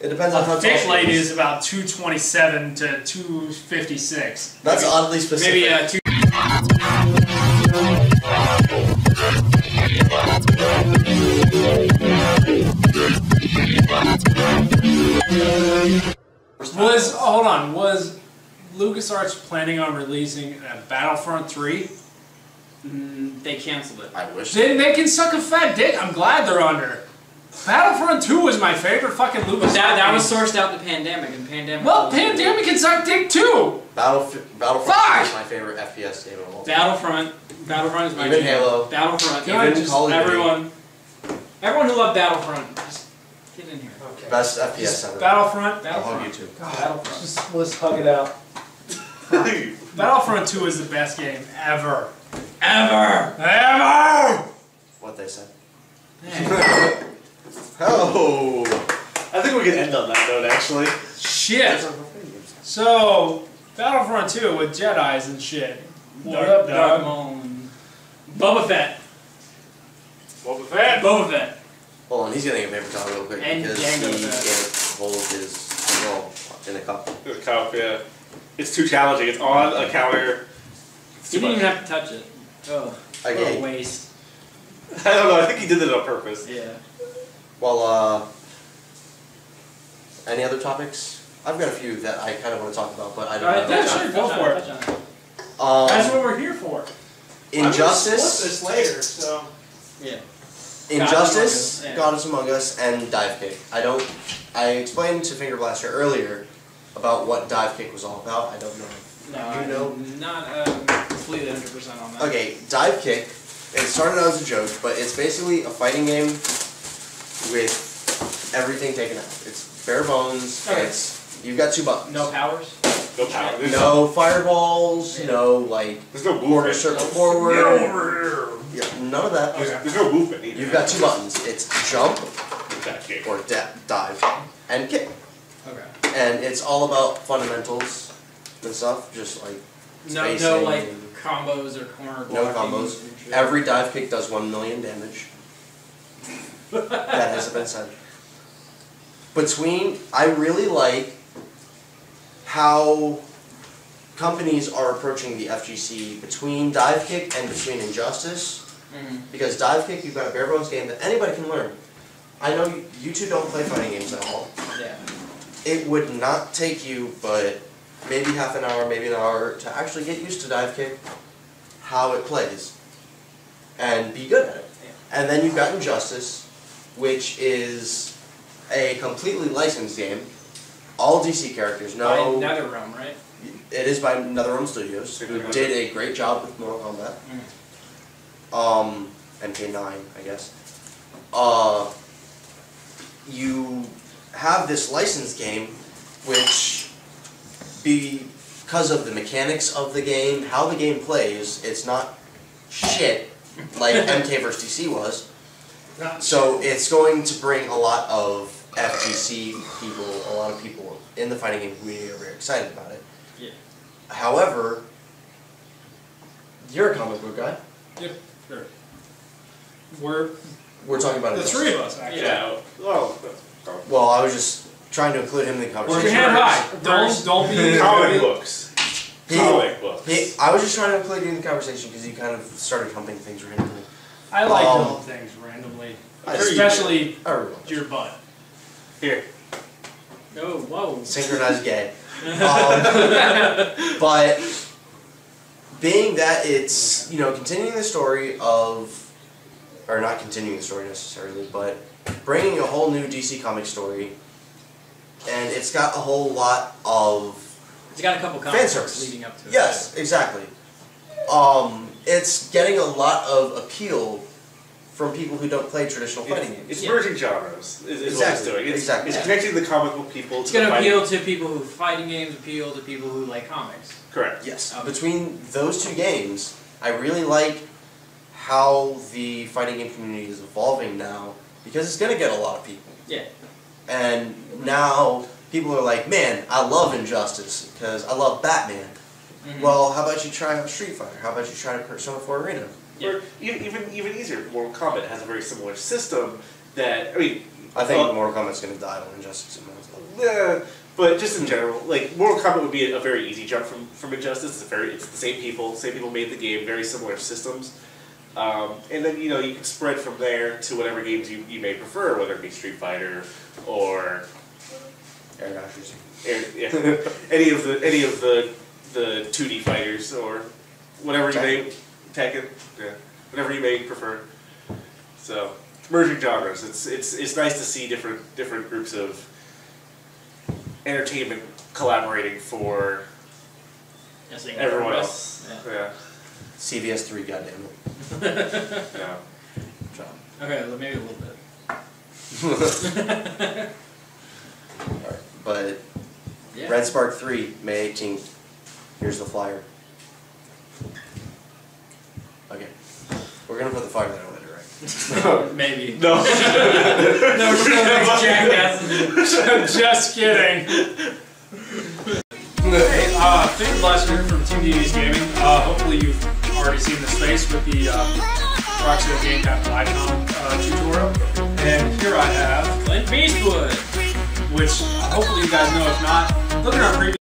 It depends on how tall thick she lady is. is about 227 to 256. That's maybe, oddly specific. Maybe 2. Was LucasArts planning on releasing Battlefront 3? They canceled it. I wish. Then they can suck a fat dick. I'm glad they're under. Battlefront 2 was my favorite fucking LucasArts. That was sourced out the pandemic, and pandemic. Well, pandemic can suck dick too. Battlefront is my favorite FPS game of all time. Battlefront is my Even jam. Halo. Battlefront. Even Call of Duty. Everyone who loved Battlefront, just get in here. Okay. Best FPS ever. Battlefront. I'll hug you too. Battlefront. Let's hug it out. Battlefront 2 is the best game ever. Ever! What they said. Oh! I think we can end on that note, actually. Shit! So, Battlefront 2 with Jedis and shit. What up, dog? Boba Fett. Boba Fett? Boba Fett. Hold on, he's getting a paper towel real quick And because Jango he Fett. can't hold his roll in a cup. The cup, yeah. It's too challenging. It's on a counter. You didn't even have to touch it. Oh, what Okay. a waste. I don't know. I think he did it on purpose. Yeah. Well, any other topics? I've got a few that I kind of want to talk about, but I don't know. Yeah, sure, go for it. That's what we're here for. Injustice. We'll this later, so. Yeah. Injustice, Yeah. God is Among Us, and Dive Kick. I explained to Finger Blaster earlier about what Dive Kick was all about. I don't know. No, You know? not completely 100% on that. Okay, Dive Kick. It started out as a joke, but it's basically a fighting game with everything taken out. It's bare bones. Okay. You've got 2 buttons. No powers? No power. No fireballs. Yeah. No like. There's no Quarter movement. circle forward. Get over here. Yeah, none of that. There's no movement either. You've got 2 buttons. It's jump That kick. or dive and kick. Okay. And it's all about fundamentals and stuff, just like No spacing like and combos or corner no blocking. combos. Every dive kick does 1 million damage. That hasn't been said. I really like how companies are approaching the FGC between Dive Kick and between Injustice. Because Dive Kick, you've got a bare bones game that anybody can learn. I know you two don't play fighting games at all. Yeah. It would not take you but maybe half an hour, maybe an hour to actually get used to Dive Kick, how it plays, and be good at it. Yeah. And then you've got Injustice, which is a completely licensed game. All DC characters. By NetherRealm, right? It is by NetherRealm Studios, who did a great job with Mortal Kombat. MK9, I guess. You have this licensed game, which, because of the mechanics of the game, how the game plays, it's not shit like MK vs. DC was. So it's going to bring a lot of FGC people, a lot of people in the fighting game community are very excited about it. Yeah. However, you're a comic book guy. Yep, sure. We're talking about The it. 3 of us, actually. Yeah. Well, Well, I was just trying to include him in the Where's conversation. your hand high? Don't be. comic books. Comic books. I was just trying to include you in the conversation because you kind of started humping things randomly. I like doing things randomly. Especially your butt. Here. Oh, whoa. Synchronized gay. But being that it's, continuing the story of, or not continuing the story necessarily, but bringing a whole new DC comic story, and it's got a whole lot of It's got a couple fan comics service leading up to it. Yes, exactly. It's getting a lot of appeal from people who don't play traditional fighting games. It's merging genres, is Exactly, what it's doing. exactly. It's connecting the comic book people It's to going the to fighting. appeal to people who fighting games, appeal to people who like comics. Correct. Yes. Between those 2 games, I really like how the fighting game community is evolving now, because it's going to get a lot of people. Yeah. And now people are like, man, I love Injustice because I love Batman. Well, how about you try out Street Fighter? How about you try Persona 4 Arena? Or even easier, Mortal Kombat has a very similar system that, I mean, I think Mortal Kombat's gonna die on Injustice. Yeah, but just in general, like Mortal Kombat would be a very easy jump from Injustice. It's the same people made the game, very similar systems, and then you can spread from there to whatever games you may prefer, whether it be Street Fighter or Air Dashers. Any of the 2D fighters or whatever you may Tekken, whatever you may prefer. So merging genres. It's nice to see different groups of entertainment collaborating for everyone else. Yeah. CVS3, goddammit. Yeah. Okay, well, maybe a little bit. Alright, but Red Spark 3, May 18th. Here's the flyer. Okay. We're gonna put the fire down later, right? Maybe. No. No, jackass. Just kidding. Hey, Finn Lester from Team DD's Gaming. Hopefully you've already seen this face with the Rockstar Game Captain Icon tutorial. And here I have Clint Beastwood. which hopefully you guys know. If not, look at our previous